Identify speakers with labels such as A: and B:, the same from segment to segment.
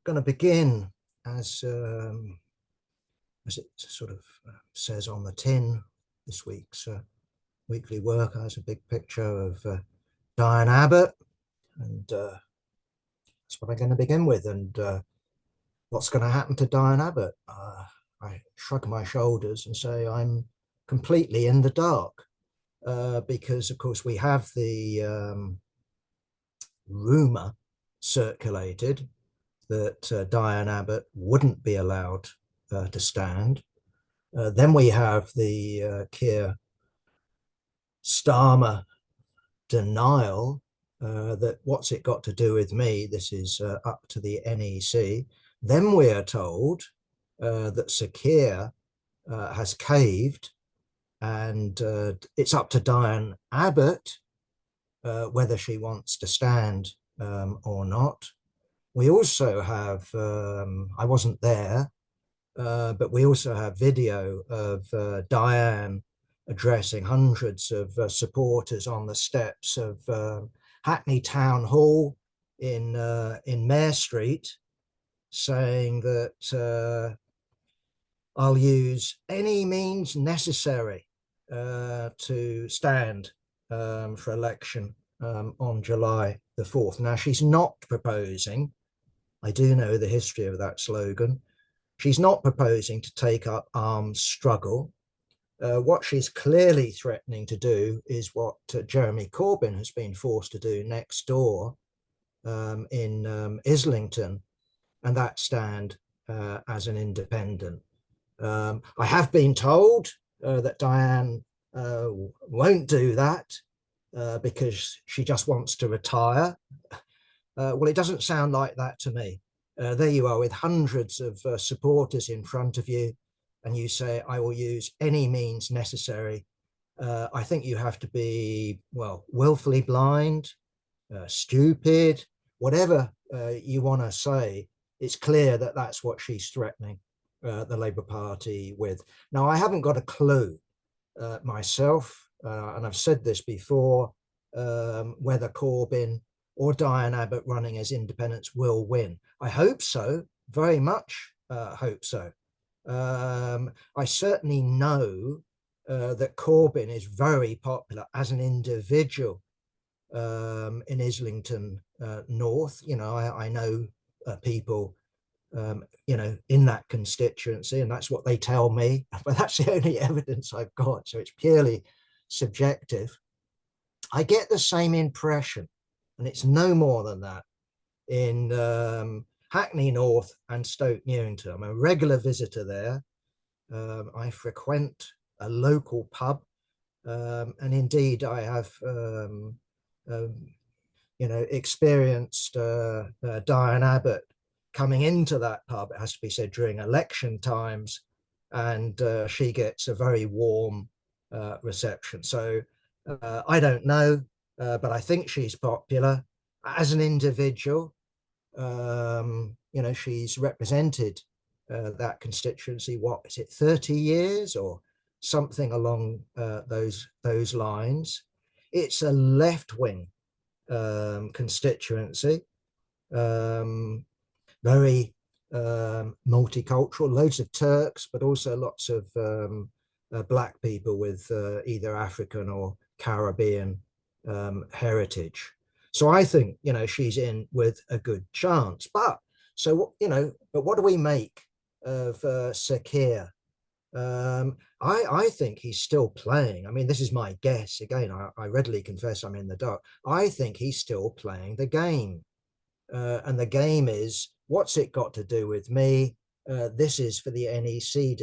A: going to begin as it sort of says on the tin. This week's weekly work has a big picture of Diane Abbott, and that's what I'm going to begin with. And what's going to happen to Diane Abbott? I shrug my shoulders and say I'm completely in the dark, because, of course, we have the rumor circulated that Diane Abbott wouldn't be allowed to stand. Then we have the Keir Starmer denial that what's it got to do with me? This is up to the NEC. Then we are told that Sir Keir has caved, and it's up to Diane Abbott whether she wants to stand or not. We also have, I wasn't there, but we also have video of Diane addressing hundreds of supporters on the steps of Hackney Town Hall in Mare Street, saying that I'll use any means necessary to stand for election on July the 4th. Now, she's not proposing, I do know the history of that slogan, she's not proposing to take up armed struggle. What she's clearly threatening to do is what Jeremy Corbyn has been forced to do next door in Islington, and that stand as an independent. I have been told that Diane won't do that because she just wants to retire. Well, it doesn't sound like that to me. There you are with hundreds of supporters in front of you, and you say, I will use any means necessary. I think you have to be, well, willfully blind, stupid, whatever you want to say. It's clear that that's what she's threatening the Labour Party with. Now, I haven't got a clue myself, and I've said this before, whether Corbyn or Diane Abbott running as independents will win. I hope so, very much hope so. I certainly know that Corbyn is very popular as an individual in Islington North. You know, I know people, you know, in that constituency, and that's what they tell me, but that's the only evidence I've got, so it's purely subjective. I get the same impression, and it's no more than that, in Hackney North and Stoke Newington. I'm a regular visitor there. I frequent a local pub, and indeed I have, you know, experienced Diane Abbott coming into that pub, it has to be said, during election times, and she gets a very warm reception. So I don't know, but I think she's popular as an individual. You know, she's represented that constituency, what is it, 30 years or something along those lines. It's a left-wing constituency, very multicultural, loads of Turks, but also lots of black people with either African or Caribbean heritage. So I think, you know, she's in with a good chance. But so, you know, but what do we make of Sir Keir? I think he's still playing. I mean, this is my guess. Again, I readily confess I'm in the dark. I think he's still playing the game. And the game is, what's it got to do with me? This is for the NEC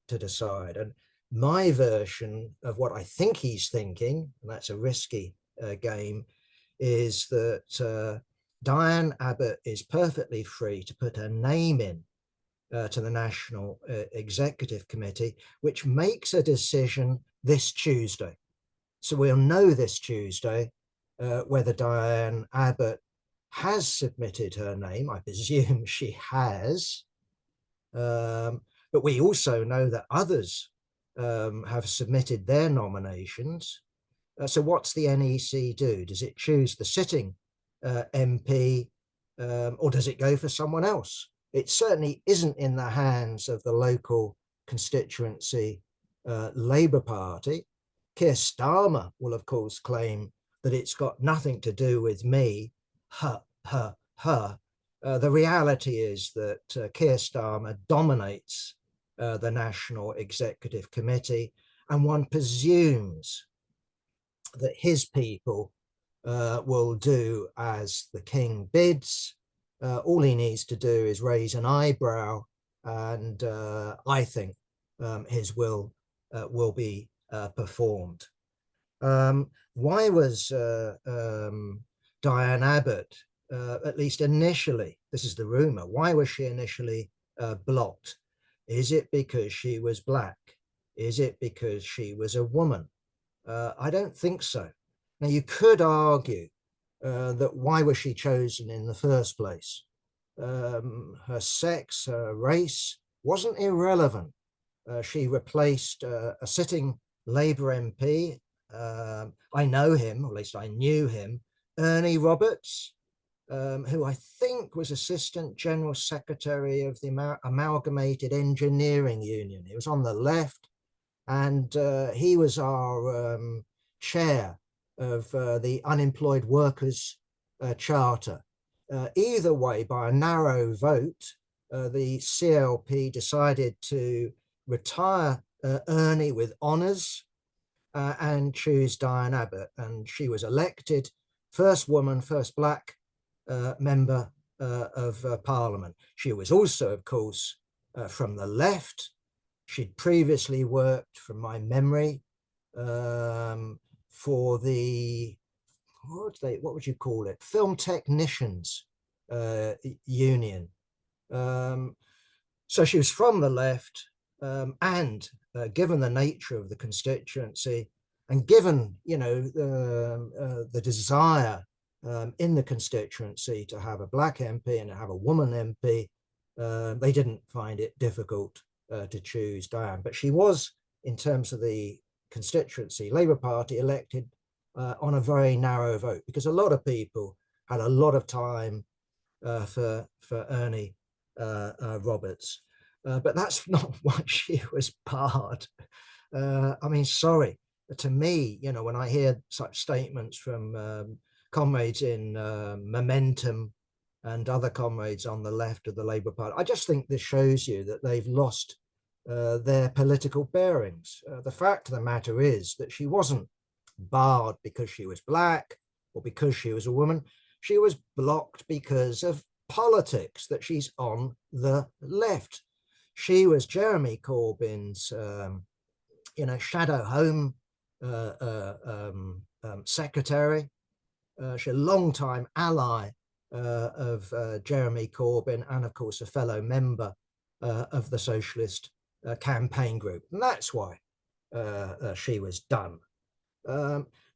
A: to decide. And my version of what I think he's thinking, and that's a risky game, is that Diane Abbott is perfectly free to put her name in to the National Executive Committee, which makes a decision this Tuesday. So we'll know this Tuesday whether Diane Abbott has submitted her name. I presume she has. But we also know that others have submitted their nominations. So what's the NEC do? Does it choose the sitting MP or does it go for someone else? It certainly isn't in the hands of the local constituency Labour Party. Keir Starmer will, of course, claim that it's got nothing to do with me. The reality is that Keir Starmer dominates the National Executive Committee, and one presumes that his people will do as the king bids. All he needs to do is raise an eyebrow, and I think his will be performed. Why was Diane Abbott, at least initially, this is the rumor, why was she initially blocked? Is it because she was black? Is it because she was a woman? I don't think so. Now, you could argue that why was she chosen in the first place? Her sex, her race wasn't irrelevant. She replaced a sitting Labour MP. I know him, or at least I knew him, Ernie Roberts, who I think was Assistant General Secretary of the Amalgamated Engineering Union. He was on the left, and he was our chair of the Unemployed Workers Charter. Either way, by a narrow vote, the CLP decided to retire Ernie with honours and choose Diane Abbott. And she was elected first woman, first black member of Parliament. She was also, of course, from the left. She'd previously worked, from my memory, for the, what would you call it? Film Technicians Union. So she was from the left, and given the nature of the constituency, and given, you know, the desire in the constituency to have a black MP and to have a woman MP, they didn't find it difficult to choose Diane. But she was, in terms of the constituency, Labour Party, elected on a very narrow vote, because a lot of people had a lot of time for Ernie Roberts. But that's not why she was barred. I mean, sorry, to me, you know, when I hear such statements from comrades in Momentum and other comrades on the left of the Labour Party, I just think this shows you that they've lost their political bearings. The fact of the matter is that she wasn't barred because she was black or because she was a woman. She was blocked because of politics, that she's on the left. She was Jeremy Corbyn's, you know, shadow home secretary. She's a long-time ally of Jeremy Corbyn, and of course a fellow member of the Socialist campaign group. And that's why she was done.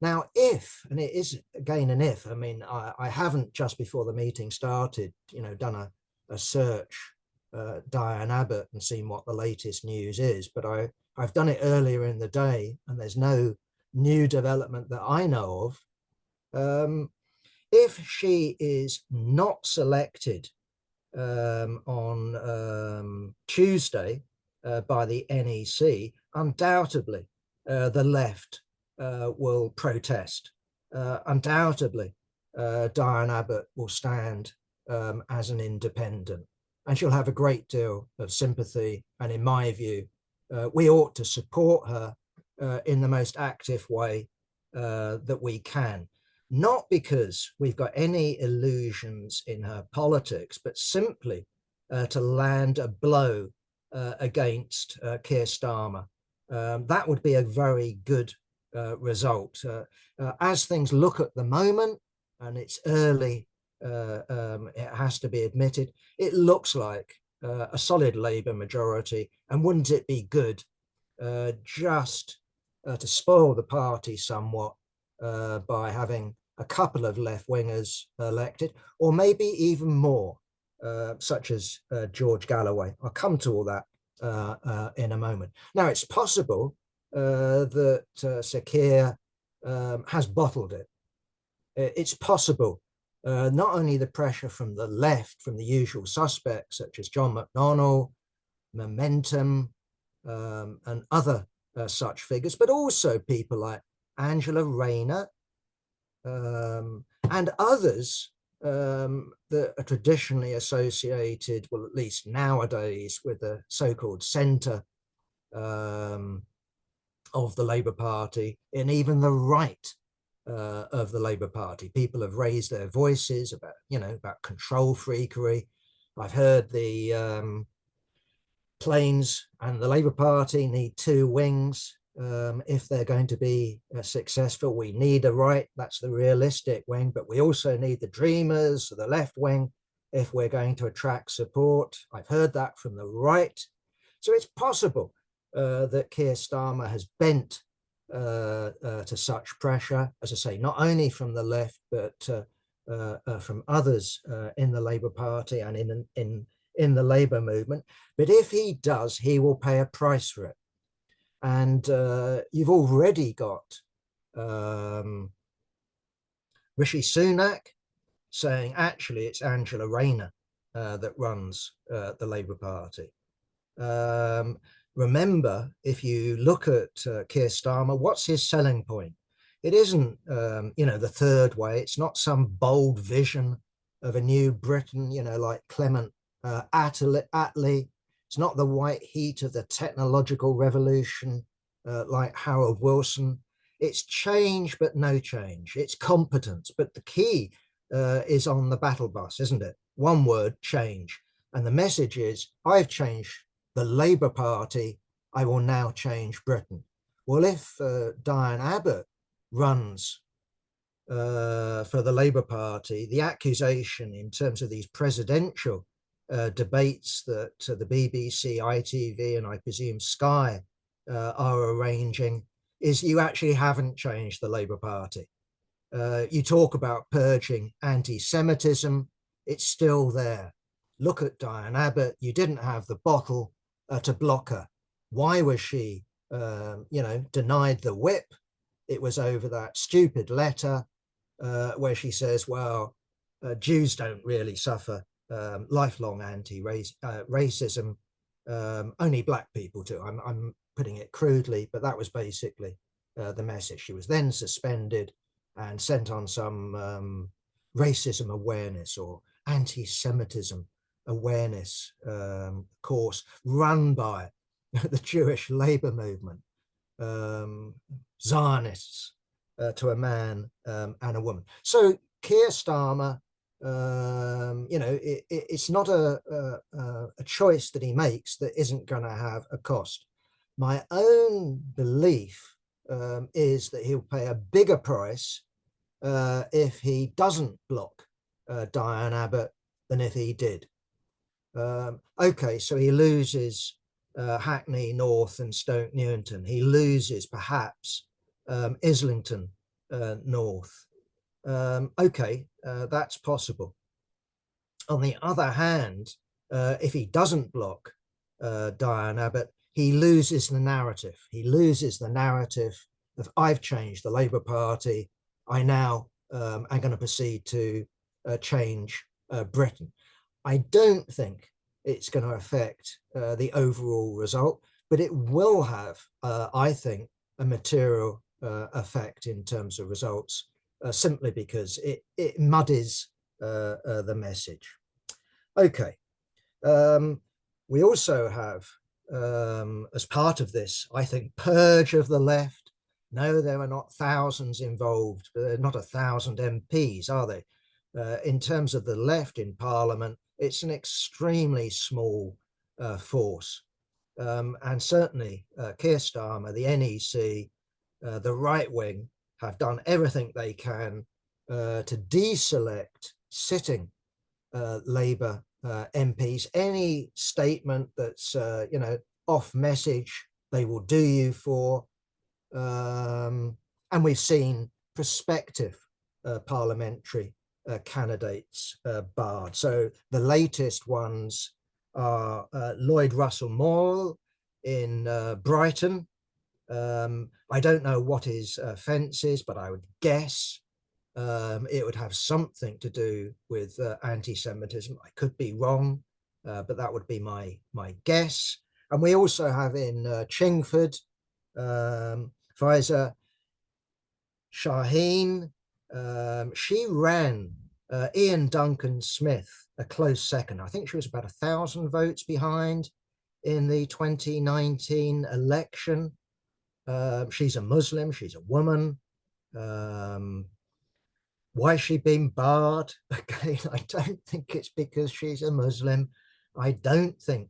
A: Now, if, and it is again an if, I mean, I haven't just before the meeting started, you know, done a search Diane Abbott and seen what the latest news is, but I've done it earlier in the day, and there's no new development that I know of. If she is not selected on Tuesday by the NEC, undoubtedly the left will protest. Undoubtedly, Diane Abbott will stand as an independent, and she'll have a great deal of sympathy. And in my view, we ought to support her in the most active way that we can. Not because we've got any illusions in her politics, but simply to land a blow against Keir Starmer. That would be a very good result. As things look at the moment, and it's early, it has to be admitted, it looks like a solid Labour majority. And wouldn't it be good just to spoil the party somewhat by having a couple of left-wingers elected, or maybe even more, such as George Galloway. I'll come to all that in a moment. Now, it's possible that Sir Keir has bottled it. It's possible not only the pressure from the left, from the usual suspects such as John McDonnell, Momentum, and other such figures, but also people like Angela Rayner and others that are traditionally associated, well, at least nowadays, with the so-called centre of the Labour Party, and even the right of the Labour Party. People have raised their voices about, about control freakery. I've heard the Plains and the Labour Party need two wings if they're going to be successful. We need a right, that's the realistic wing, but we also need the dreamers, the left wing, if we're going to attract support. I've heard that from the right. So it's possible that Keir Starmer has bent to such pressure, as I say, not only from the left, but from others in the Labour Party and in the Labour movement. But if he does, he will pay a price for it. And you've already got Rishi Sunak saying, actually, it's Angela Rayner that runs the Labour Party. Remember, if you look at Keir Starmer, what's his selling point? It isn't, the third way. It's not some bold vision of a new Britain, like Clement Attlee. It's not the white heat of the technological revolution like Harold Wilson. It's change, but no change. It's competence. But the key is on the battle bus, isn't it? One word, change. And the message is, I've changed the Labour Party, I will now change Britain. Well, if Diane Abbott runs for the Labour Party, the accusation in terms of these presidential debates that the BBC, ITV, and I presume Sky are arranging is you actually haven't changed the Labour Party. You talk about purging anti-Semitism, it's still there. Look at Diane Abbott, you didn't have the bottle to block her. Why was she, denied the whip? It was over that stupid letter where she says, well, Jews don't really suffer lifelong anti-racism, only black people do. I'm putting it crudely, but that was basically the message. She was then suspended and sent on some racism awareness or anti-Semitism awareness course run by the Jewish labor movement, Zionists to a man and a woman. So Keir Starmer, it's not a choice that he makes that isn't going to have a cost. My own belief is that he'll pay a bigger price if he doesn't block Diane Abbott than if he did. Okay, so he loses Hackney North and Stoke Newington. He loses perhaps Islington North. Okay, that's possible. On the other hand, if he doesn't block Diane Abbott, he loses the narrative. He loses the narrative of I've changed the Labour Party. I now am going to proceed to change Britain. I don't think it's going to affect the overall result, but it will have, I think, a material effect in terms of results, simply because it muddies the message. Okay. We also have, as part of this, I think, purge of the left. No, there are not thousands involved, not 1,000 MPs, are they? In terms of the left in Parliament, it's an extremely small force. And certainly Keir Starmer, the NEC, the right wing have done everything they can to deselect sitting Labour MPs. Any statement that's off message, they will do you for. And we've seen prospective parliamentary candidates barred. So the latest ones are Lloyd Russell Moore in Brighton. I don't know what his offence is, but I would guess it would have something to do with anti-Semitism. I could be wrong, but that would be my guess. And we also have in Chingford, Faiza Shaheen. She ran Ian Duncan Smith a close second. I think she was about 1,000 votes behind in the 2019 election. She's a Muslim, she's a woman. Why has she been barred? Again, I don't think it's because she's a Muslim. I don't think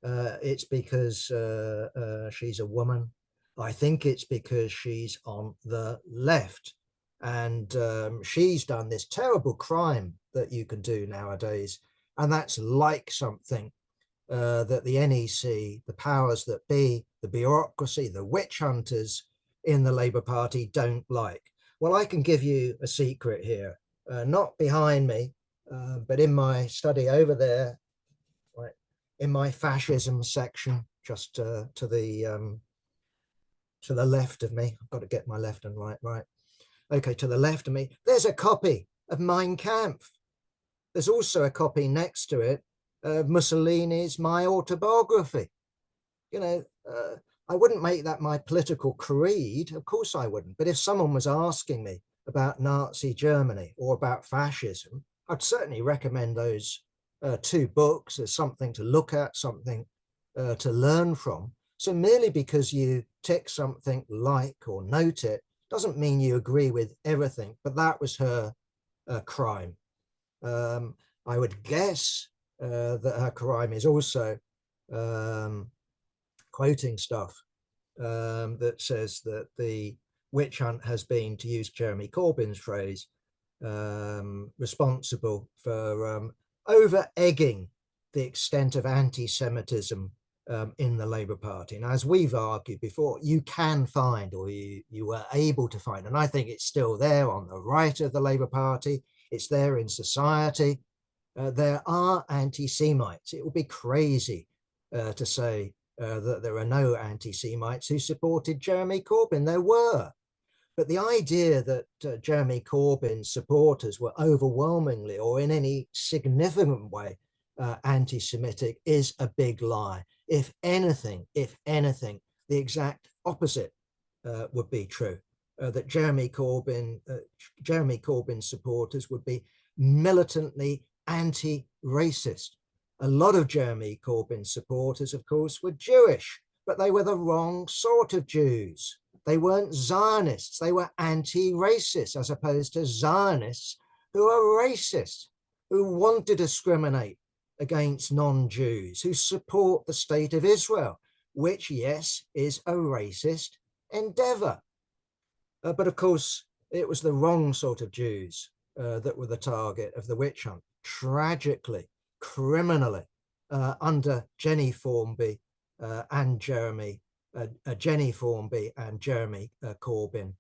A: it's because she's a woman. I think it's because she's on the left. And she's done this terrible crime that you can do nowadays. And that's like something that the NEC, the powers that be, the bureaucracy, the witch hunters in the Labour Party don't like. Well, I can give you a secret here, not behind me, but in my study over there, right, in my fascism section, just to the left of me. I've got to get my left and right. Okay, to the left of me, there's a copy of Mein Kampf. There's also a copy next to it of Mussolini's My Autobiography. You know, I wouldn't make that my political creed. Of course I wouldn't. But if someone was asking me about Nazi Germany or about fascism, I'd certainly recommend those two books as something to look at, something to learn from. So merely because you tick something like or note it doesn't mean you agree with everything. But that was her crime. I would guess that her crime is also quoting stuff that says that the witch hunt has been, to use Jeremy Corbyn's phrase, responsible for over-egging the extent of anti-Semitism in the Labour Party. And as we've argued before, you can find, or you were able to find, and I think it's still there on the right of the Labour Party, it's there in society. There are anti-Semites. It would be crazy to say that there are no anti-Semites who supported Jeremy Corbyn. There were. But the idea that Jeremy Corbyn's supporters were overwhelmingly or in any significant way anti-Semitic is a big lie. If anything, the exact opposite would be true. That Jeremy Corbyn's supporters would be militantly anti-racist. A lot of Jeremy Corbyn's supporters, of course, were Jewish, but they were the wrong sort of Jews. They weren't Zionists, they were anti-racist, as opposed to Zionists who are racist, who want to discriminate against non-Jews, who support the state of Israel, which, yes, is a racist endeavor. But of course, it was the wrong sort of Jews that were the target of the witch hunt, tragically, criminally, under Jenny Formby and Jeremy Corbyn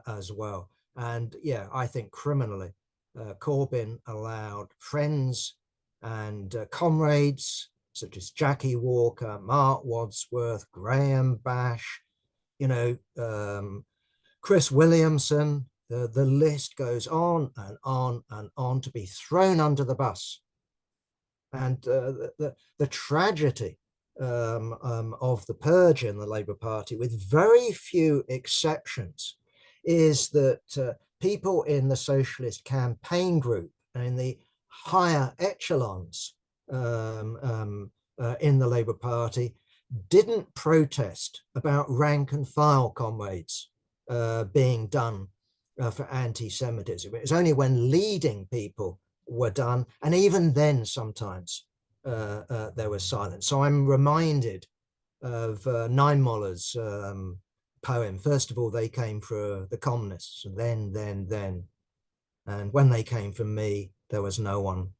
A: as well. And yeah, I think criminally, Corbyn allowed friends and comrades such as Jackie Walker, Mark Wadsworth, Graham Bash, Chris Williamson, the list goes on and on and on, to be thrown under the bus. And the tragedy of the purge in the Labour Party, with very few exceptions, is that people in the Socialist Campaign Group and in the higher echelons in the Labour Party didn't protest about rank and file comrades being done for anti-Semitism. It was only when leading people were done, and even then sometimes there was silence. So I'm reminded of Niemöller's poem. First of all, they came for the communists, and then. And when they came for me, there was no one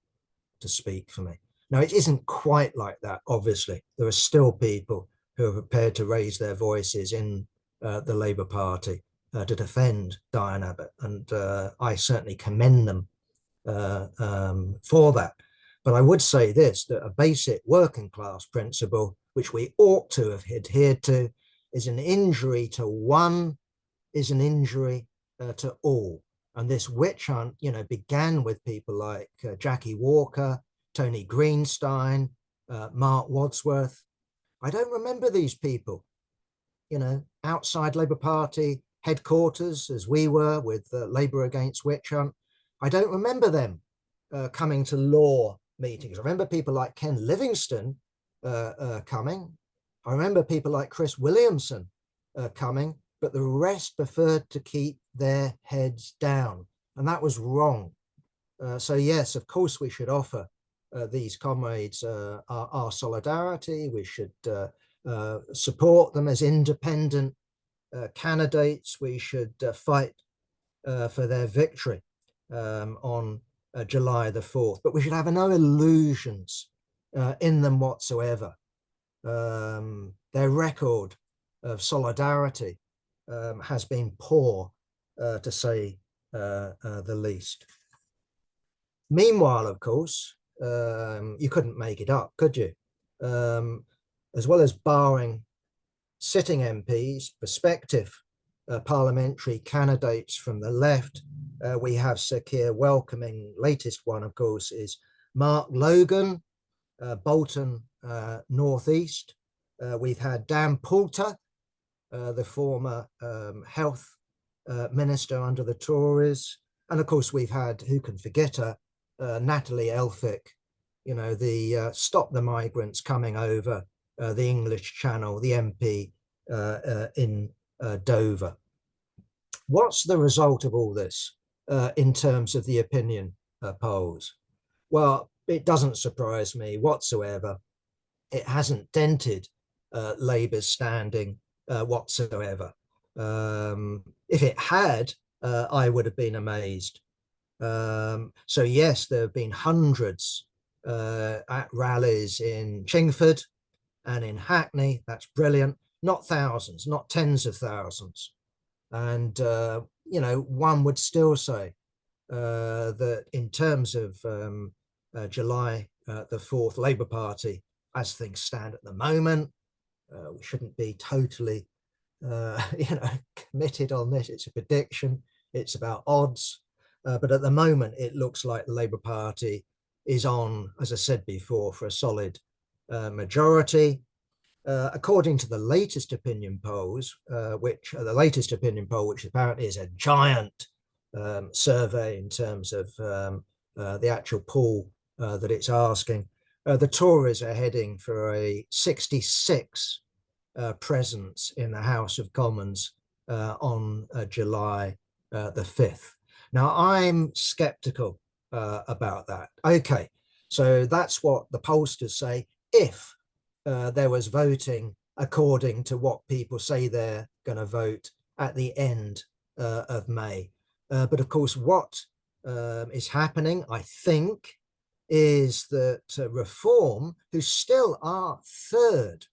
A: to speak for me. Now, it isn't quite like that, obviously. There are still people who are prepared to raise their voices in the Labour Party to defend Diane Abbott, and I certainly commend them for that. But I would say this, that a basic working class principle, which we ought to have adhered to, is an injury to one is an injury to all. And this witch hunt, began with people like Jackie Walker, Tony Greenstein, Mark Wadsworth. I don't remember these people, outside Labour Party headquarters, as we were with Labour Against Witch Hunt. I don't remember them coming to law meetings. I remember people like Ken Livingstone coming. I remember people like Chris Williamson coming, but the rest preferred to keep their heads down. And that was wrong. So yes, of course, we should offer these comrades our solidarity. We should support them as independent candidates. We should fight for their victory on July the 4th. But we should have no illusions in them whatsoever. Their record of solidarity has been poor, to say the least. Meanwhile, of course, you couldn't make it up, could you? As well as barring sitting MPs, prospective parliamentary candidates from the left, we have Sir Keir welcoming. Latest one, of course, is Mark Logan, Bolton North East. We've had Dan Poulter, the former health minister under the Tories. And of course, we've had, who can forget her, Natalie Elphicke, the Stop the Migrants Coming Over the English Channel, the MP in Dover. What's the result of all this in terms of the opinion polls? Well, it doesn't surprise me whatsoever. It hasn't dented Labour's standing whatsoever. If it had, I would have been amazed. So yes, there have been hundreds at rallies in Chingford and in Hackney. That's brilliant. Not thousands, not tens of thousands. And, one would still say that in terms of July the 4th, Labour Party, as things stand at the moment, we shouldn't be totally, committed on this. It's a prediction. It's about odds. But at the moment, it looks like the Labour Party is on, as I said before, for a solid majority. According to the latest opinion polls, which apparently is a giant survey in terms of the actual poll that it's asking, the Tories are heading for a 66 presence in the House of Commons on July the 5th. Now, I'm skeptical about that. Okay, so that's what the pollsters say. If there was voting according to what people say they're going to vote at the end of May. But of course, what is happening, I think, is that Reform, who still are third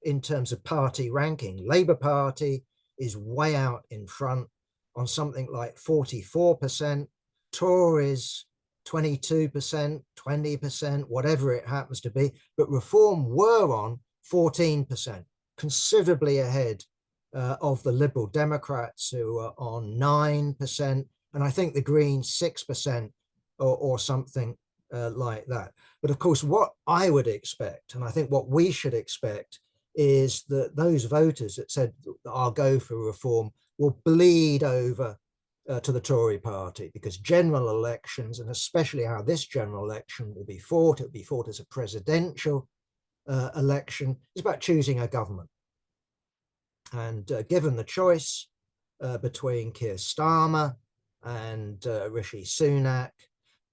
A: in terms of party ranking, Labour Party is way out in front on something like 44%, Tories 22%, 20%, whatever it happens to be, but Reform were on 14%, considerably ahead of the Liberal Democrats, who are on 9%, and I think the Greens 6% or something like that. But of course, what I would expect, and I think what we should expect, is that those voters that said, I'll go for Reform, will bleed over to the Tory party, because general elections, and especially how this general election will be fought, it will be fought as a presidential election, is about choosing a government. And given the choice between Keir Starmer and Rishi Sunak,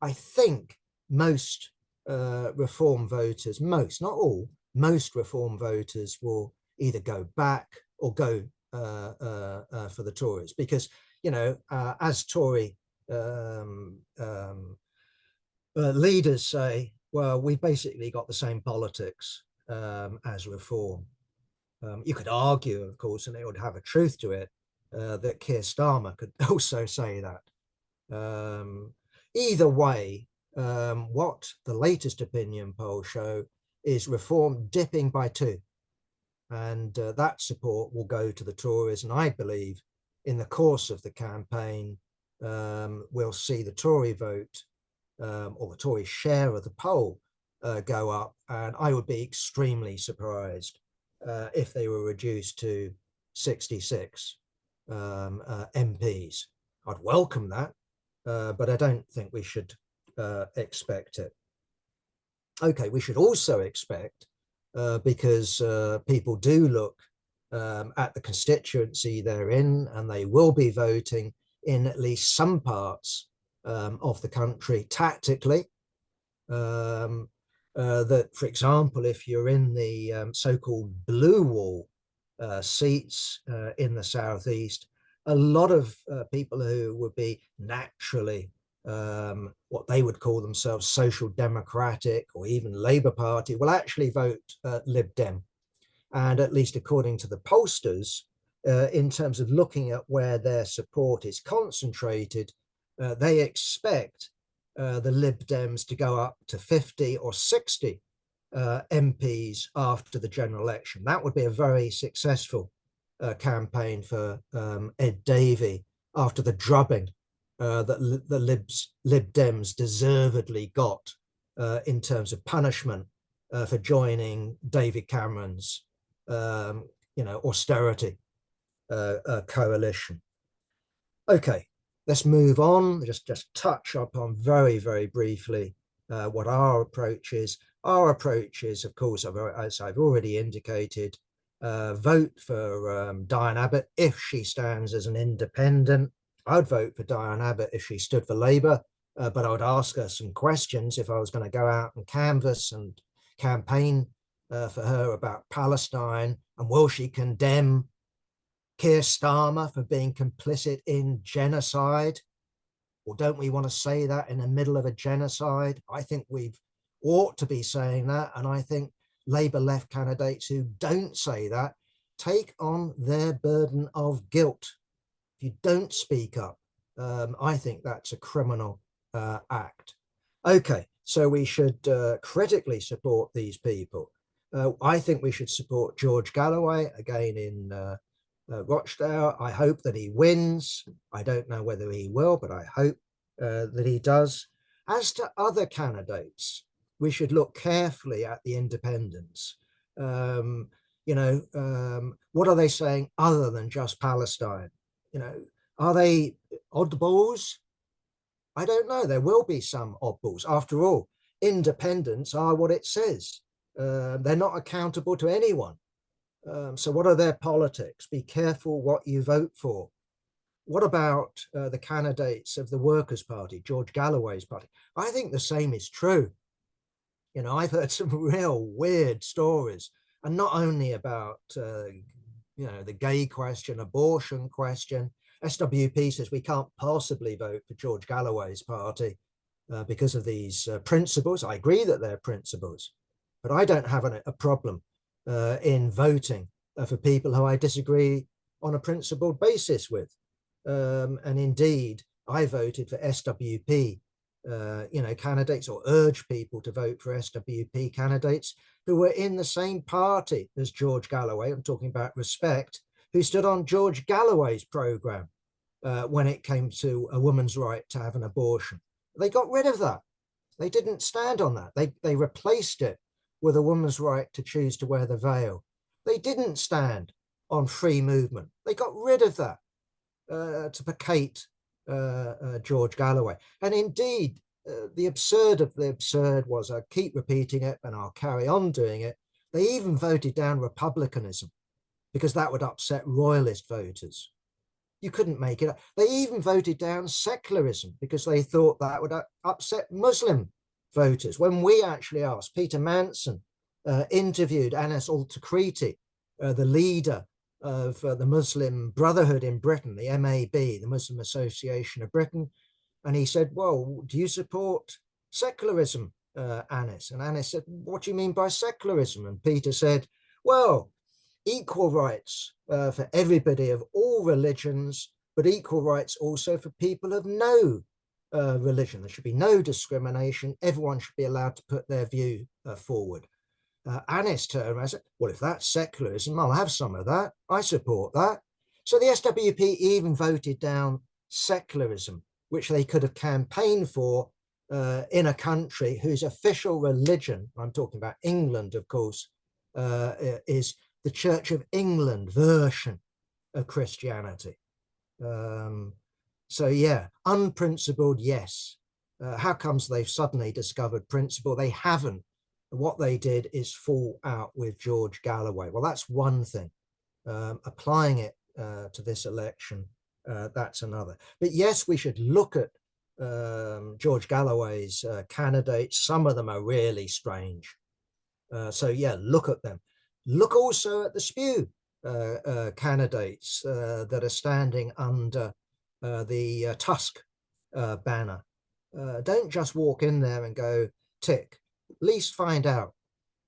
A: I think most Reform voters, most, not all, most Reform voters will either go back or go for the Tories, because, as Tory leaders say, well, we've basically got the same politics as Reform. You could argue, of course, and it would have a truth to it, that Keir Starmer could also say that. Either way, what the latest opinion polls show is Reform dipping by 2. And that support will go to the Tories. And I believe in the course of the campaign, we'll see the Tory vote or the Tory share of the poll go up, and I would be extremely surprised if they were reduced to 66 MPs. I'd welcome that, but I don't think we should expect it. Okay, we should also expect, because people do look at the constituency they're in, and they will be voting in at least some parts of the country tactically, that, for example, if you're in the so-called blue wall seats in the southeast, a lot of people who would be naturally what they would call themselves social democratic or even Labour Party will actually vote Lib Dem. And at least according to the pollsters, in terms of looking at where their support is concentrated, they expect the Lib Dems to go up to 50 or 60 MPs after the general election. That would be a very successful campaign for Ed Davey after the drubbing that the Lib Dems deservedly got in terms of punishment for joining David Cameron's austerity coalition. Okay, let's move on. Just touch upon very, very briefly what our approach is. Our approach is, of course, as I've already indicated, vote for Diane Abbott if she stands as an independent. I'd vote for Diane Abbott if she stood for Labour, but I would ask her some questions if I was going to go out and canvass and campaign for her about Palestine. And will she condemn Keir Starmer for being complicit in genocide? Or don't we want to say that in the middle of a genocide? I think we ought to be saying that. And I think Labour left candidates who don't say that take on their burden of guilt. If you don't speak up, I think that's a criminal act. Okay, so we should critically support these people. I think we should support George Galloway again in Rochdale. I hope that he wins. I don't know whether he will, but I hope that he does. As to other candidates, we should look carefully at the independents. What are they saying other than just Palestine? Are they oddballs? I don't know. There will be some oddballs. After all, independents are what it says. They're not accountable to anyone. So what are their politics? Be careful what you vote for. What about the candidates of the Workers' Party, George Galloway's party? I think the same is true. I've heard some real weird stories, and not only about, the gay question, abortion question. SWP says we can't possibly vote for George Galloway's party because of these principles. I agree that they're principles, but I don't have a problem in voting for people who I disagree on a principled basis with. And indeed, I voted for SWP, candidates, or urged people to vote for SWP candidates who were in the same party as George Galloway. I'm talking about Respect, who stood on George Galloway's programme when it came to a woman's right to have an abortion. They got rid of that. They didn't stand on that. They replaced it with a woman's right to choose to wear the veil. They didn't stand on free movement. They got rid of that to placate George Galloway. And indeed, the absurd of the absurd was, I keep repeating it and I'll carry on doing it, they even voted down republicanism because that would upset royalist voters. You couldn't make it up. They even voted down secularism because they thought that would upset Muslim voters. When we actually asked, Peter Manson interviewed Anas al-Takriti, the leader of the Muslim Brotherhood in Britain, the MAB, the Muslim Association of Britain, and he said, well, do you support secularism, Anas? And Anas said, what do you mean by secularism? And Peter said, well, equal rights for everybody of all religions, but equal rights also for people of no religion. There should be no discrimination. Everyone should be allowed to put their view forward. Anis turned around and said, well, if that's secularism, I'll have some of that. I support that. So the SWP even voted down secularism which they could have campaigned for in a country whose official religion, I'm talking about England, of course, is the Church of England version of Christianity. So yeah, unprincipled, yes. How comes they've suddenly discovered principle? They haven't. What they did is fall out with George Galloway. Well, that's one thing. Applying it to this election, that's another. But yes, we should look at George Galloway's candidates. Some of them are really strange. So yeah, look at them. Look also at the spew candidates that are standing under the Tusk banner. Don't just walk in there and go tick. At least find out,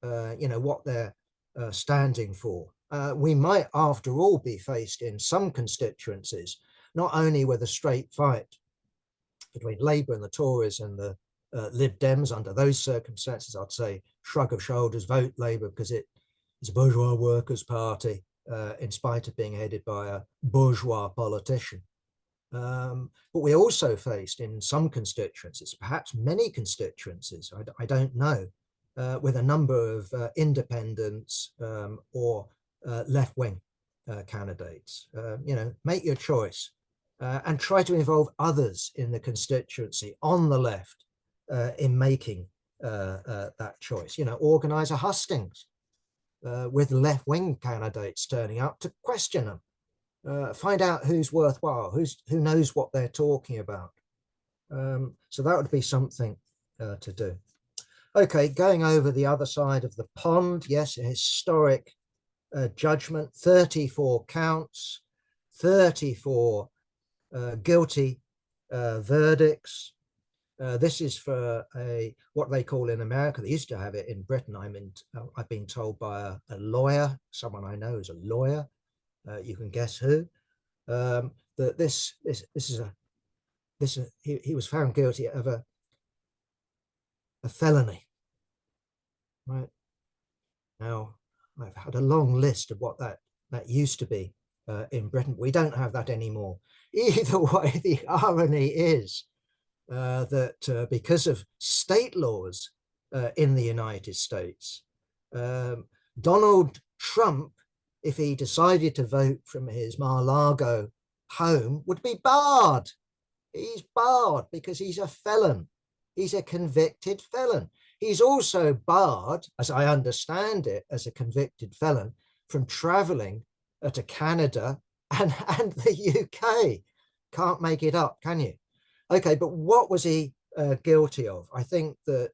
A: what they're standing for. We might, after all, be faced in some constituencies, not only with a straight fight between Labour and the Tories and the Lib Dems. Under those circumstances, I'd say shrug of shoulders, vote Labour because it is a bourgeois workers' party, in spite of being headed by a bourgeois politician. But we also faced in some constituencies, perhaps many constituencies, I don't know, with a number of independents or left-wing candidates. Make your choice and try to involve others in the constituency on the left in making that choice. Organize a hustings with left-wing candidates turning up to question them. Find out who's worthwhile, who knows what they're talking about. So that would be something to do. Okay, going over the other side of the pond, yes, a historic judgment, 34 counts, 34 guilty verdicts. This is for what they call in America, they used to have it in Britain, I've been told by a lawyer, someone I know is a lawyer, you can guess who, that he was found guilty of a felony. Right now, I've had a long list of what that used to be in Britain. We don't have that anymore. Either way, the irony is that because of state laws in the United States, Donald Trump, if he decided to vote from his Mar-a-Lago home, would be barred. He's barred because he's a felon. He's a convicted felon. He's also barred, as I understand it, as a convicted felon, from traveling to Canada and the UK. Can't make it up, can you? Okay, but what was he guilty of? I think that,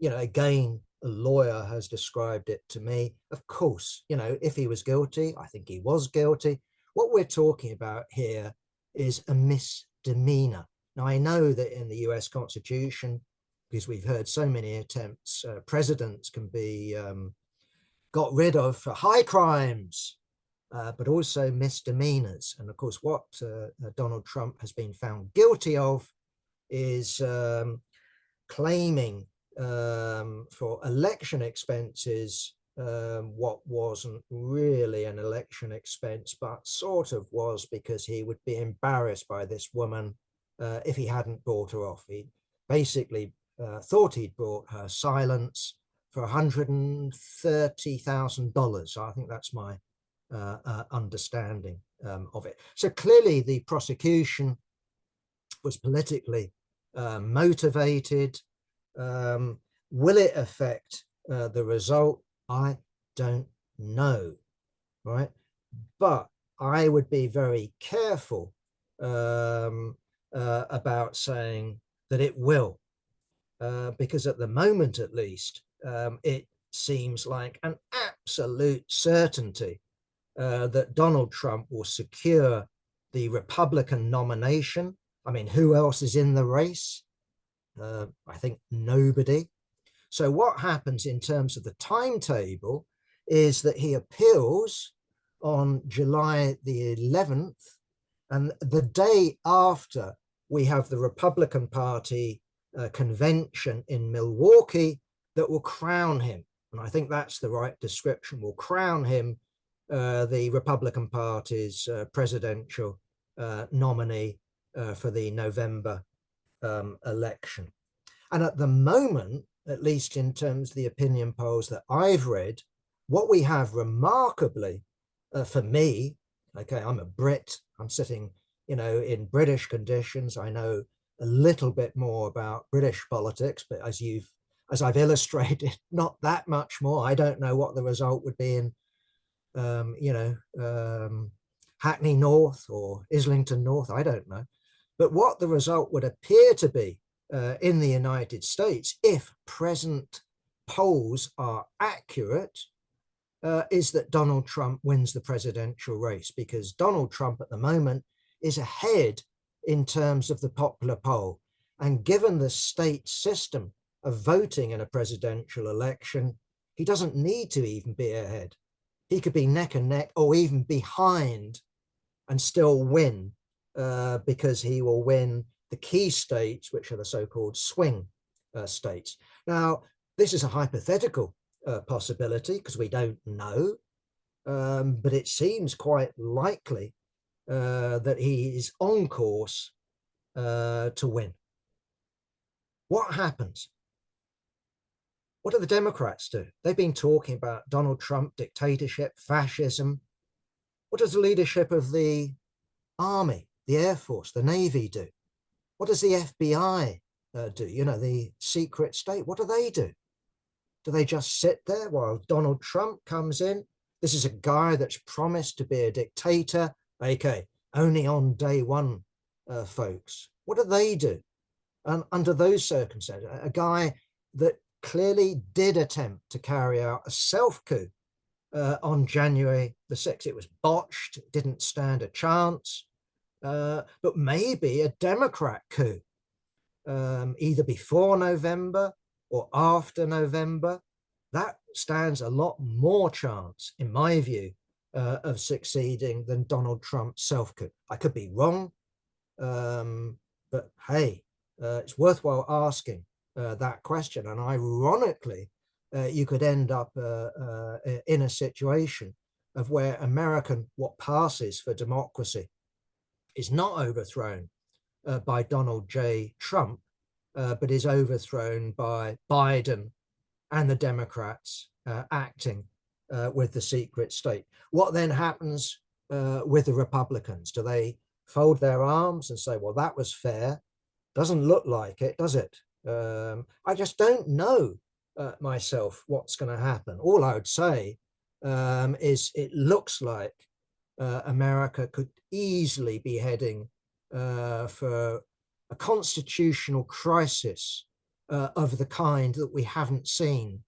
A: again, a lawyer has described it to me. Of course, if he was guilty, I think he was guilty. What we're talking about here is a misdemeanor. Now, I know that in the US Constitution, because we've heard so many attempts, presidents can be got rid of for high crimes, but also misdemeanors. And of course, what Donald Trump has been found guilty of is claiming for election expenses what wasn't really an election expense, but sort of was, because he would be embarrassed by this woman if he hadn't bought her off. He basically thought he'd bought her silence for $130,000. So I think that's my understanding of it. So clearly the prosecution was politically motivated. Will it affect the result? I don't know, right? But I would be very careful about saying that it will, because at the moment, at least, it seems like an absolute certainty that Donald Trump will secure the Republican nomination. I mean, who else is in the race? I think nobody. So what happens in terms of the timetable is that he appeals on July the 11th, and the day after we have the Republican Party convention in Milwaukee that will crown him. And I think that's the right description, will crown him the Republican Party's presidential nominee for the November election. And at the moment, at least in terms of the opinion polls that I've read, what we have remarkably for me, okay, I'm a Brit, I'm sitting, in British conditions. I know a little bit more about British politics, but as I've illustrated, not that much more. I don't know what the result would be in, Hackney North or Islington North. I don't know. But what the result would appear to be in the United States, if present polls are accurate, is that Donald Trump wins the presidential race, because Donald Trump at the moment is ahead in terms of the popular poll. And given the state system of voting in a presidential election, he doesn't need to even be ahead. He could be neck and neck or even behind and still win, because he will win the key states, which are the so-called swing states. Now, this is a hypothetical possibility because we don't know, but it seems quite likely that he is on course to win. What happens? What do the Democrats do? They've been talking about Donald Trump, dictatorship, fascism. What does the leadership of the Army, the Air Force, the Navy do? What does the FBI do? The secret state. What do they do? Do they just sit there while Donald Trump comes in? This is a guy that's promised to be a dictator. Okay, only on day one, folks. What do they do? And under those circumstances, a guy that clearly did attempt to carry out a self-coup on January the 6th. It was botched, didn't stand a chance, but maybe a Democrat coup, either before November or after November, that stands a lot more chance, in my view, of succeeding than Donald Trump's self-coup. I could be wrong, but hey, it's worthwhile asking that question. And ironically, you could end up in a situation of where what passes for democracy is not overthrown by Donald J. Trump, but is overthrown by Biden and the Democrats acting with the secret state. What then happens with the Republicans? Do they fold their arms and say, well, that was fair? Doesn't look like it, does it? I just don't know myself what's going to happen. All I would say is it looks like America could easily be heading for a constitutional crisis of the kind that we haven't seen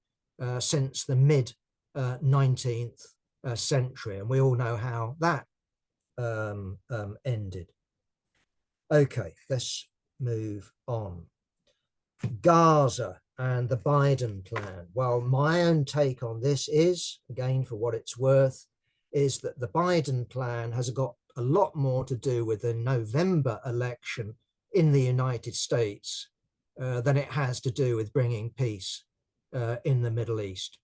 A: since the mid 19th century. And we all know how that ended. Okay, let's move on. Gaza and the Biden plan. Well, my own take on this is, again, for what it's worth, is that the Biden plan has got a lot more to do with the November election in the United States than it has to do with bringing peace in the Middle East.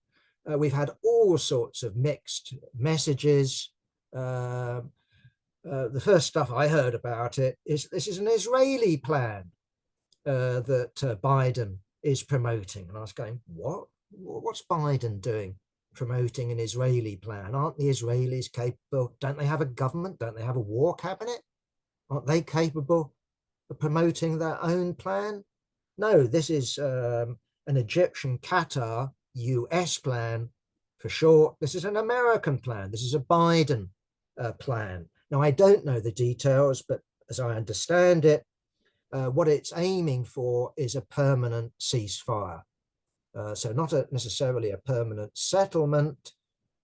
A: We've had all sorts of mixed messages. The first stuff I heard about it is this is an Israeli plan that Biden is promoting. And I was going, what? What's Biden doing promoting an Israeli plan? Aren't the Israelis capable? Don't they have a government? Don't they have a war cabinet? Aren't they capable of promoting their own plan? No, this is an Egyptian, Qatar, US plan for short. This is an American plan. This is a Biden plan. Now, I don't know the details, but as I understand it, what it's aiming for is a permanent ceasefire. So not necessarily a permanent settlement,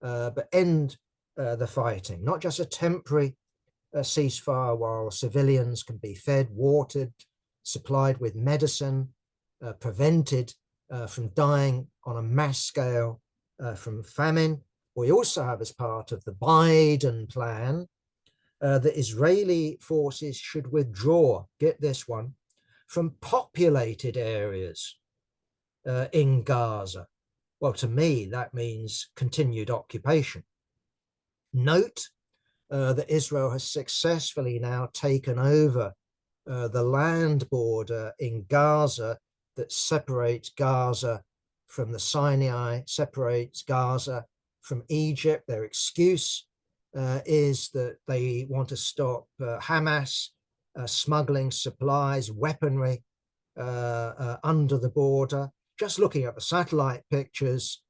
A: but end the fighting, not just a temporary ceasefire while civilians can be fed, watered, supplied with medicine, prevented from dying on a mass scale from famine. We also have, as part of the Biden plan, the Israeli forces should withdraw, get this one, from populated areas in Gaza. Well, to me, that means continued occupation. Note that Israel has successfully now taken over the land border in Gaza that separates Gaza from the Sinai, separates Gaza from Egypt. Their excuse is that they want to stop Hamas smuggling supplies, weaponry under the border. Just looking at the satellite pictures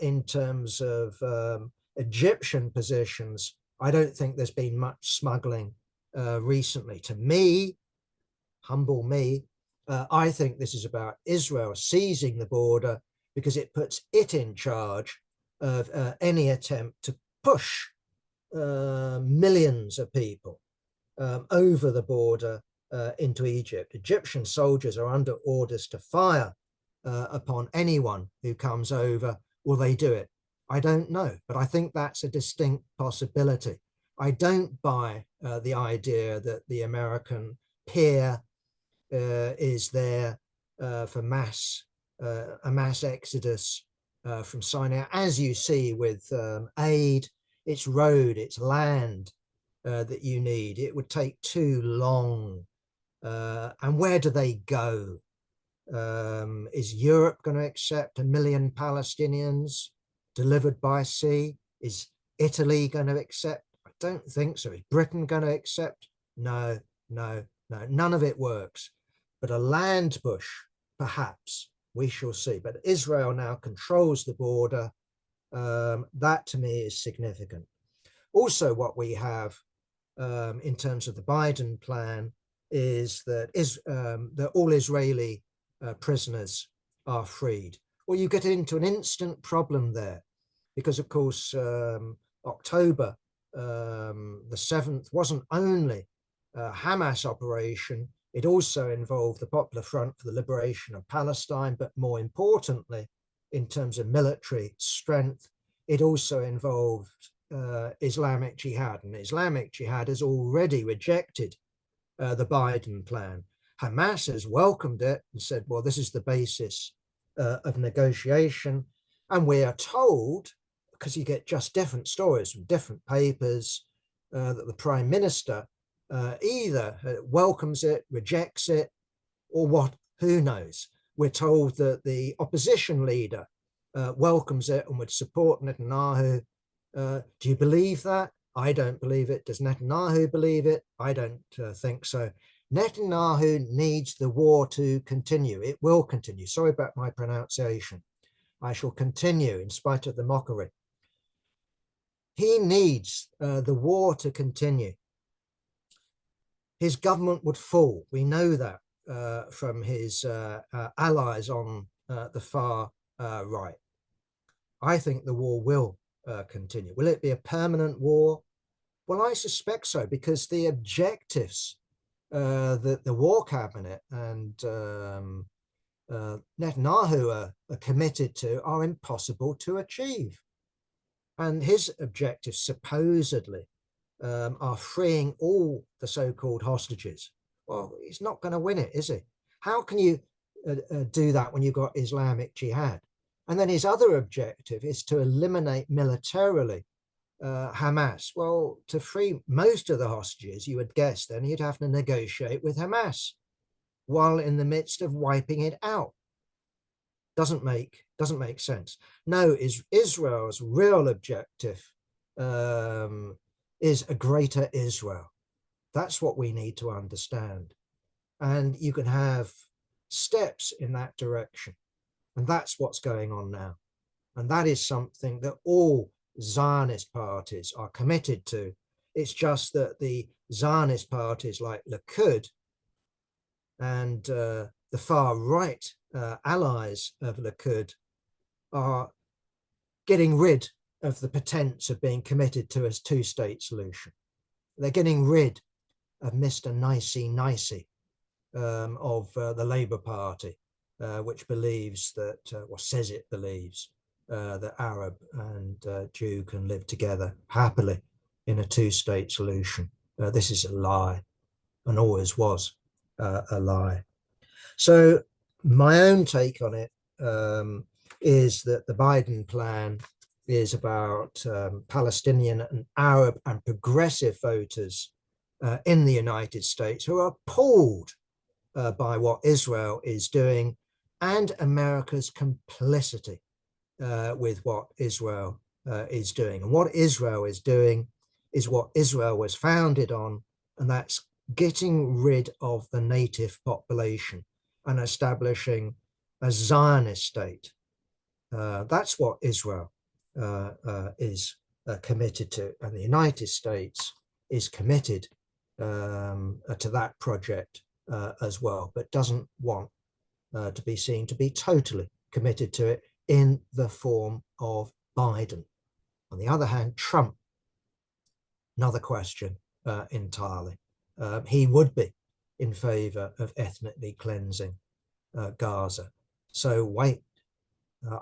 A: in terms of Egyptian positions, I don't think there's been much smuggling recently. To me, humble me, I think this is about Israel seizing the border because it puts it in charge of any attempt to push millions of people over the border into Egypt. Egyptian soldiers are under orders to fire upon anyone who comes over. Will they do it? I don't know, but I think that's a distinct possibility. I don't buy the idea that the American peer is there for a mass exodus from Sinai, as you see with aid. It's road, it's land that you need. It would take too long. And where do they go? Is Europe going to accept 1 million Palestinians delivered by sea? Is Italy going to accept? I don't think so. Is Britain going to accept? No, no, no. None of it works. But a land push, perhaps, we shall see. But Israel now controls the border. That to me is significant. Also, what we have in terms of the Biden plan is that all Israeli prisoners are freed. Well, you get into an instant problem there because, of course, October the 7th wasn't only a Hamas operation, it also involved the Popular Front for the Liberation of Palestine, but more importantly, in terms of military strength, it also involved Islamic Jihad, and Islamic Jihad has already rejected the Biden plan. Hamas has welcomed it and said, well, this is the basis of negotiation. And we are told, because you get just different stories from different papers, that the Prime Minister either welcomes it, rejects it, or what, who knows. We're told that the opposition leader welcomes it and would support Netanyahu. Do you believe that? I don't believe it. Does Netanyahu believe it? I don't think so. Netanyahu needs the war to continue. It will continue. Sorry about my pronunciation. I shall continue in spite of the mockery. He needs the war to continue. His government would fall. We know that from his allies on the far right. I think the war will continue. Will it be a permanent war? Well, I suspect so, because the objectives that the war cabinet and Netanyahu are committed to are impossible to achieve. And his objectives supposedly are freeing all the so-called hostages. Well, he's not going to win it, is he? How can you do that when you've got Islamic Jihad? And then his other objective is to eliminate militarily Hamas. Well, to free most of the hostages, you would guess then you'd have to negotiate with Hamas while in the midst of wiping it out. Doesn't make sense. No, Israel's real objective is a greater Israel. That's what we need to understand. And you can have steps in that direction. And that's what's going on now. And that is something that all Zionist parties are committed to. It's just that the Zionist parties like Likud and the far right allies of Likud are getting rid of the pretense of being committed to a two-state solution. They're getting rid of Mr. Nicey of the Labour Party, which believes that, or says it believes, that Arab and Jew can live together happily in a two-state solution. This is a lie, and always was a lie. So my own take on it is that the Biden plan is about Palestinian and Arab and progressive voters in the United States who are appalled by what Israel is doing and America's complicity with what Israel is doing. And what Israel is doing is what Israel was founded on, and that's getting rid of the native population and establishing a Zionist state. That's what Israel is committed to, and the United States is committed to that project as well, but doesn't want to be seen to be totally committed to it in the form of Biden. On the other hand, Trump, another question entirely. He would be in favor of ethnically cleansing Gaza. So wait,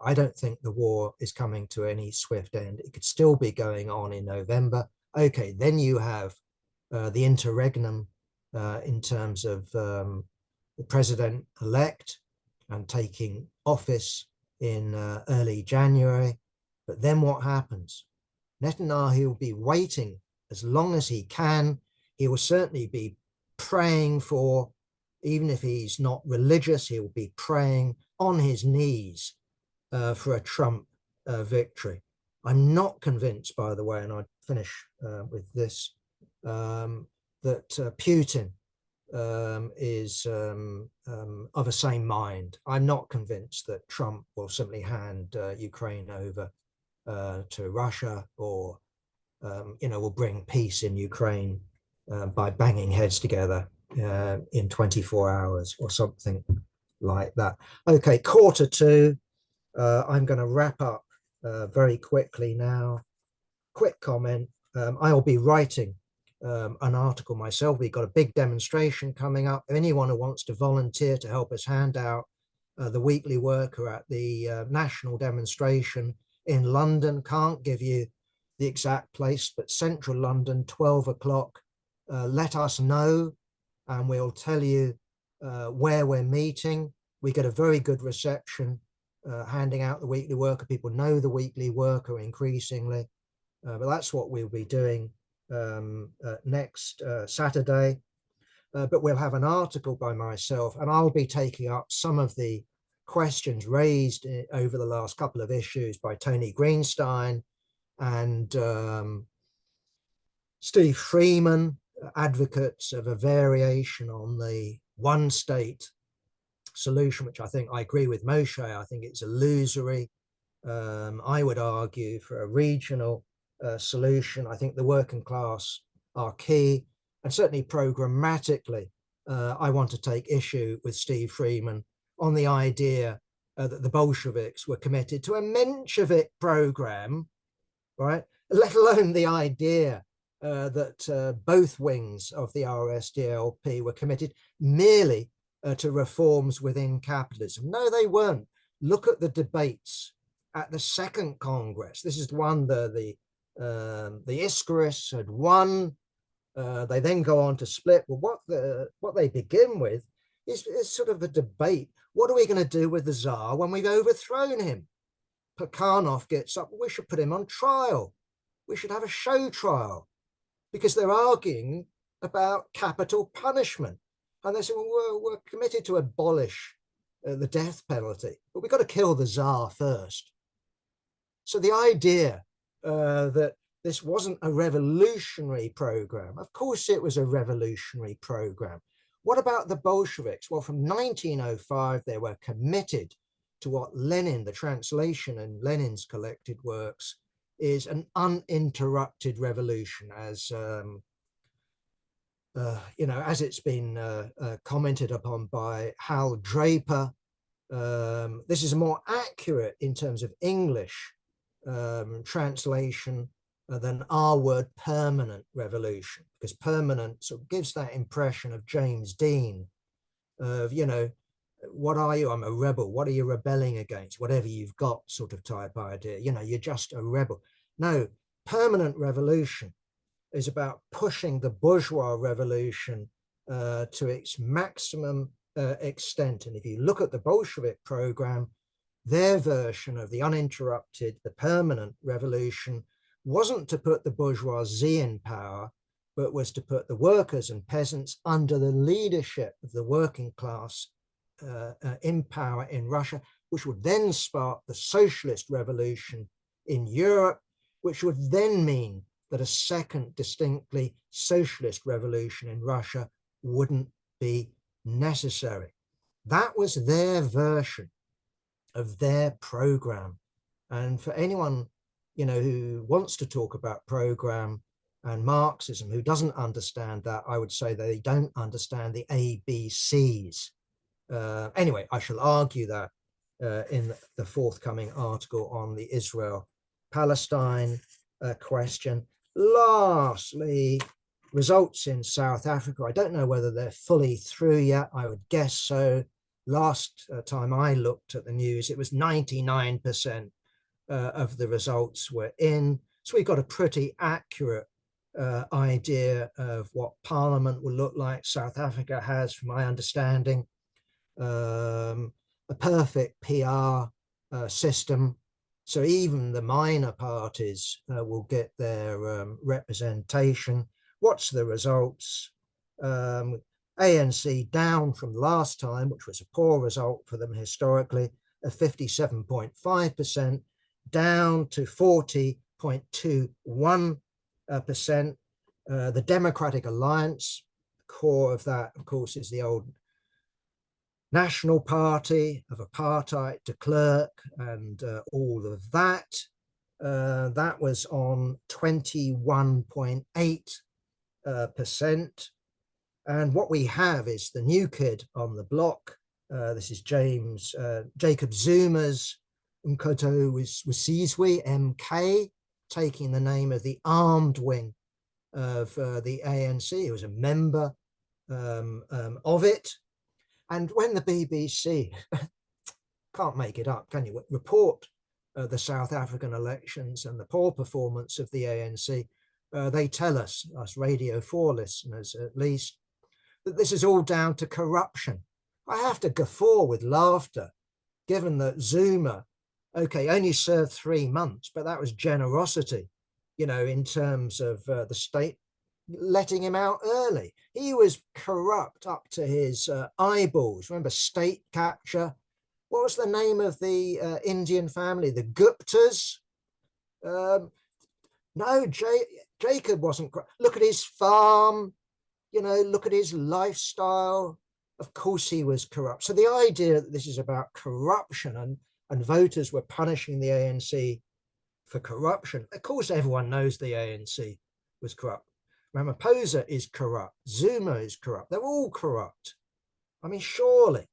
A: I don't think the war is coming to any swift end. It could still be going on in November. Okay, then you have the interregnum in terms of the president-elect and taking office in early January. But then what happens? Netanyahu will be waiting as long as he can. He will certainly be praying for, even if he's not religious, he will be praying on his knees for a Trump victory. I'm not convinced, by the way, and I'd finish with this, that Putin is of a same mind. I'm not convinced that Trump will simply hand Ukraine over to Russia, or will bring peace in Ukraine by banging heads together in 24 hours or something like that. Okay, 1:45. I'm going to wrap up very quickly now. Quick comment. I'll be writing an article myself. We've got a big demonstration coming up. Anyone who wants to volunteer to help us hand out the weekly worker at the national demonstration in London, can't give you the exact place, but central London, 12 o'clock. Let us know and we'll tell you where we're meeting. We get a very good reception handing out the weekly worker. People know the weekly worker increasingly, but that's what we'll be doing next Saturday. But we'll have an article by myself, and I'll be taking up some of the questions raised over the last couple of issues by Tony Greenstein and Steve Freeman, advocates of a variation on the one state solution, which I think I agree with Moshe. I think it's illusory. I would argue for a regional solution. I think the working class are key, and certainly programmatically, I want to take issue with Steve Freeman on the idea that the Bolsheviks were committed to a Menshevik program, right? Let alone the idea that both wings of the RSDLP were committed merely to reforms within capitalism. No, they weren't. Look at the debates at the Second Congress. This is the one the Iskarists had won. They then go on to split. Well, what they begin with is sort of a debate. What are we going to do with the Tsar when we've overthrown him? Plekhanov gets up. We should put him on trial. We should have a show trial, because they're arguing about capital punishment. And they say, well, we're committed to abolish the death penalty, but we've got to kill the Tsar first. So the idea that this wasn't a revolutionary program, of course it was a revolutionary program. What about the Bolsheviks? Well, from 1905, they were committed to what Lenin, the translation in Lenin's collected works, is an uninterrupted revolution, as as it's been commented upon by Hal Draper. This is more accurate in terms of English translation than our word permanent revolution, because permanent sort of gives that impression of James Dean of, what are you? I'm a rebel. What are you rebelling against? Whatever you've got, sort of type idea. You're just a rebel. No, permanent revolution is about pushing the bourgeois revolution to its maximum extent. And if you look at the Bolshevik program, their version of the uninterrupted, the permanent revolution wasn't to put the bourgeoisie in power, but was to put the workers and peasants under the leadership of the working class in power in Russia, which would then spark the socialist revolution in Europe, which would then mean that a second distinctly socialist revolution in Russia wouldn't be necessary. That was their version of their program. And for anyone, who wants to talk about program and Marxism, who doesn't understand that, I would say they don't understand the ABCs. Anyway, I shall argue that in the forthcoming article on the Israel-Palestine question. Lastly, results in South Africa. I don't know whether they're fully through yet. I would guess so. Last time I looked at the news, it was 99% of the results were in. So we've got a pretty accurate idea of what Parliament will look like. South Africa has, from my understanding, a perfect PR system. So even the minor parties will get their representation. What's the results? ANC down from last time, which was a poor result for them historically, of 57.5%, down to 40.21%. The Democratic Alliance, the core of that, of course, is the old National Party of apartheid, de Klerk, and all of that. That was on 21.8%. And what we have is the new kid on the block. This is Jacob Zuma's Mkoto Wisizwe, MK, taking the name of the armed wing of the ANC. He was a member of it. And when the BBC, can't make it up, can you, report the South African elections and the poor performance of the ANC, they tell us Radio 4 listeners at least, that this is all down to corruption. I have to guffaw with laughter, given that Zuma, okay, only served 3 months, but that was generosity, in terms of the state letting him out early. He was corrupt up to his eyeballs. Remember, state capture. What was the name of the Indian family? The Guptas? No, Jacob wasn't corrupt. Look at his farm. Look at his lifestyle. Of course he was corrupt. So the idea that this is about corruption and voters were punishing the ANC for corruption. Of course, everyone knows the ANC was corrupt. Ramaphosa is corrupt. Zuma is corrupt. They're all corrupt. I mean, surely.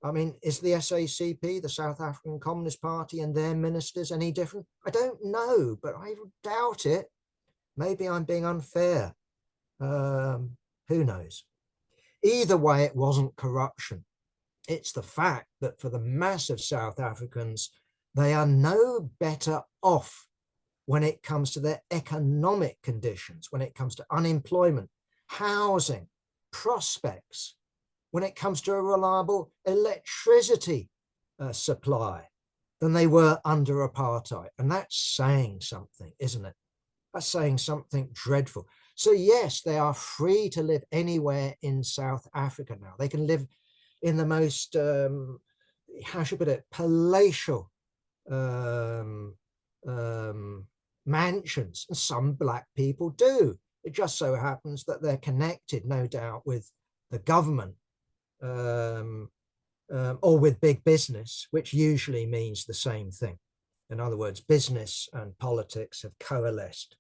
A: I mean, is the SACP, the South African Communist Party, and their ministers any different? I don't know, but I doubt it. Maybe I'm being unfair. Who knows? Either way, it wasn't corruption. It's the fact that for the mass of South Africans, they are no better off when it comes to their economic conditions, when it comes to unemployment, housing, prospects, when it comes to a reliable electricity supply than they were under apartheid. And that's saying something, isn't it? That's saying something dreadful. So yes, they are free to live anywhere in South Africa now. They can live in the most, how should I put it, palatial mansions, and some black people do. It just so happens that they're connected, no doubt, with the government or with big business, which usually means the same thing. In other words, business and politics have coalesced.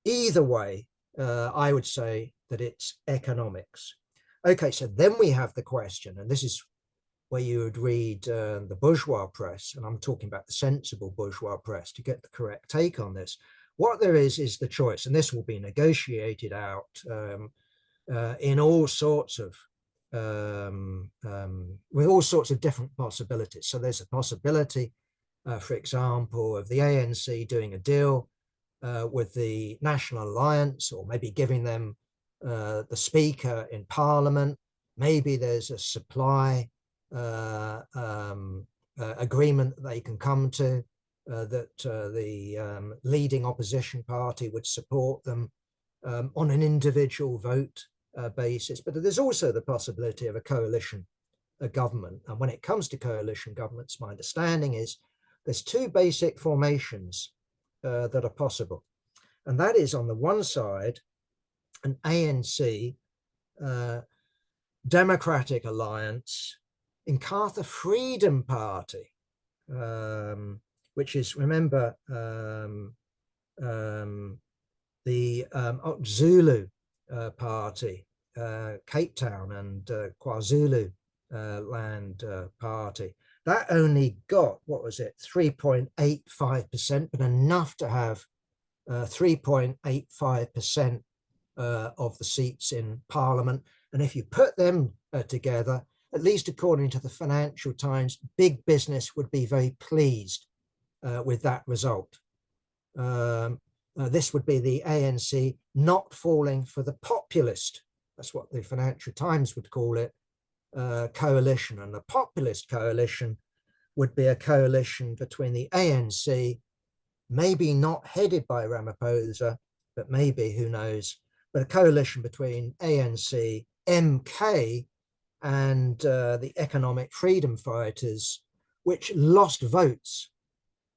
A: Either way, I would say that it's economics. Okay, so then we have the question, and this is where you would read the bourgeois press, and I'm talking about the sensible bourgeois press to get the correct take on this. What there is the choice, and this will be negotiated out in all sorts of, with all sorts of different possibilities. So there's a possibility, for example, of the ANC doing a deal with the National Alliance, or maybe giving them the Speaker in Parliament. Maybe there's a supply agreement that they can come to, that the leading opposition party would support them on an individual vote basis. But there's also the possibility of a coalition government. And when it comes to coalition governments, my understanding is there's two basic formations that are possible. And that is, on the one side, an ANC Democratic Alliance Inkatha Freedom Party, which is, remember, the Zulu Party, Cape Town and KwaZulu Land Party. That only got, what was it, 3.85%, but enough to have 3.85% of the seats in Parliament. And if you put them together, at least according to the Financial Times, big business would be very pleased with that result. This would be the ANC not falling for the populist, that's what the Financial Times would call it, coalition. And the populist coalition would be a coalition between the ANC, maybe not headed by Ramaphosa, but maybe, who knows, but a coalition between ANC, MK, and the economic freedom fighters, which lost votes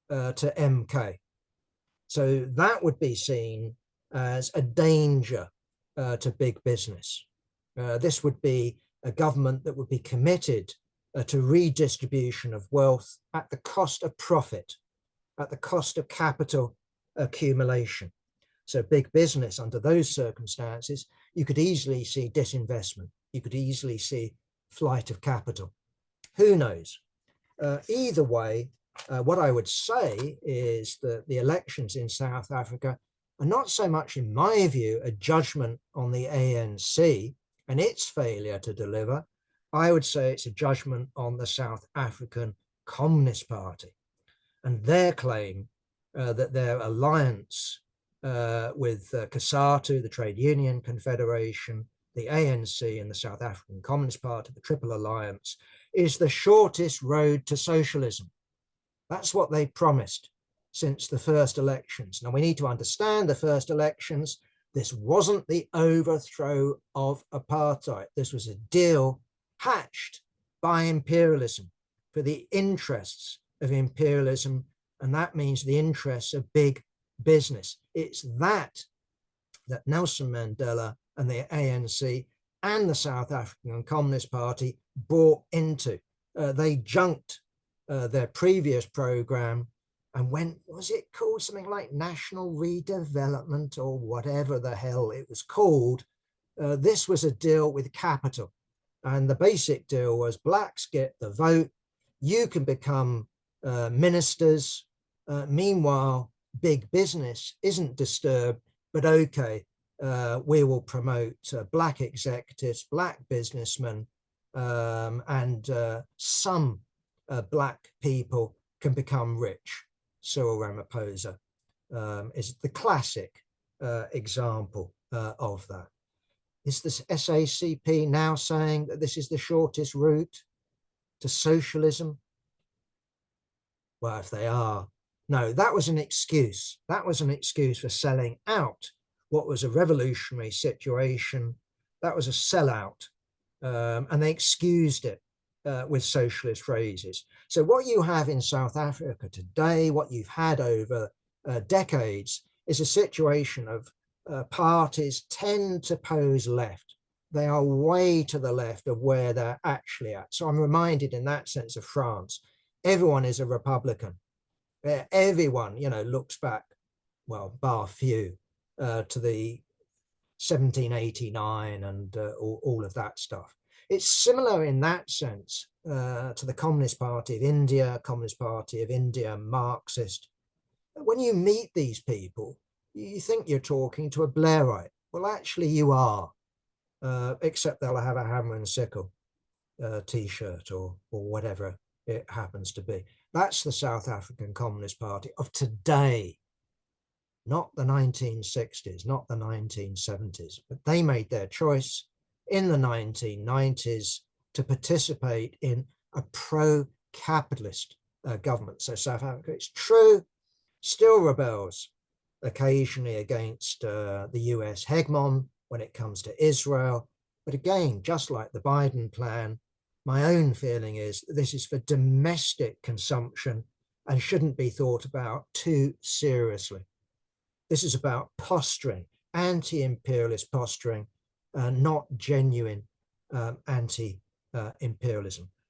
A: to MK. So that would be seen as a danger to big business. This would be a government that would be committed to redistribution of wealth at the cost of profit, at the cost of capital accumulation. So big business, under those circumstances, you could easily see disinvestment. You could easily see flight of capital. Who knows? Either way, what I would say is that the elections in South Africa are not so much, in my view, a judgment on the ANC and its failure to deliver. I would say it's a judgment on the South African Communist Party and their claim that their alliance with COSATU, the Trade Union Confederation, the ANC and the South African Communist Party, the Triple Alliance, is the shortest road to socialism. That's what they promised since the first elections. Now, we need to understand the first elections. This wasn't the overthrow of apartheid. This was a deal hatched by imperialism for the interests of imperialism, and that means the interests of big business. It's that Nelson Mandela and the ANC and the South African Communist Party bought into. They junked their previous program and went, was it called something like National Redevelopment or whatever the hell it was called? This was a deal with capital. And the basic deal was blacks get the vote, you can become ministers. Meanwhile, big business isn't disturbed, but okay, we will promote black executives, black businessmen, and some black people can become rich. Cyril Ramaphosa is the classic example of that. Is this SACP now saying that this is the shortest route to socialism? Well, if they are, no, that was an excuse. That was an excuse for selling out what was a revolutionary situation. That was a sellout, and they excused it with socialist phrases. So what you have in South Africa today, what you've had over decades, is a situation of parties tend to pose left. They are way to the left of where they're actually at. So I'm reminded in that sense of France. Everyone is a Republican. Everyone, looks back, well, bar few, to the 1789 and all of that stuff. It's similar in that sense to the Communist Party of India, Marxist. When you meet these people, you think you're talking to a Blairite. Well, actually you are, except they'll have a hammer and sickle t-shirt or whatever it happens to be. That's the South African Communist Party of today, not the 1960s, not the 1970s, but they made their choice in the 1990s to participate in a pro-capitalist government. So South Africa, it's true, still rebels occasionally against the US hegemon when it comes to Israel. But again, just like the Biden plan, my own feeling is this is for domestic consumption and shouldn't be thought about too seriously. This is about posturing, anti-imperialist posturing, not genuine anti-imperialism.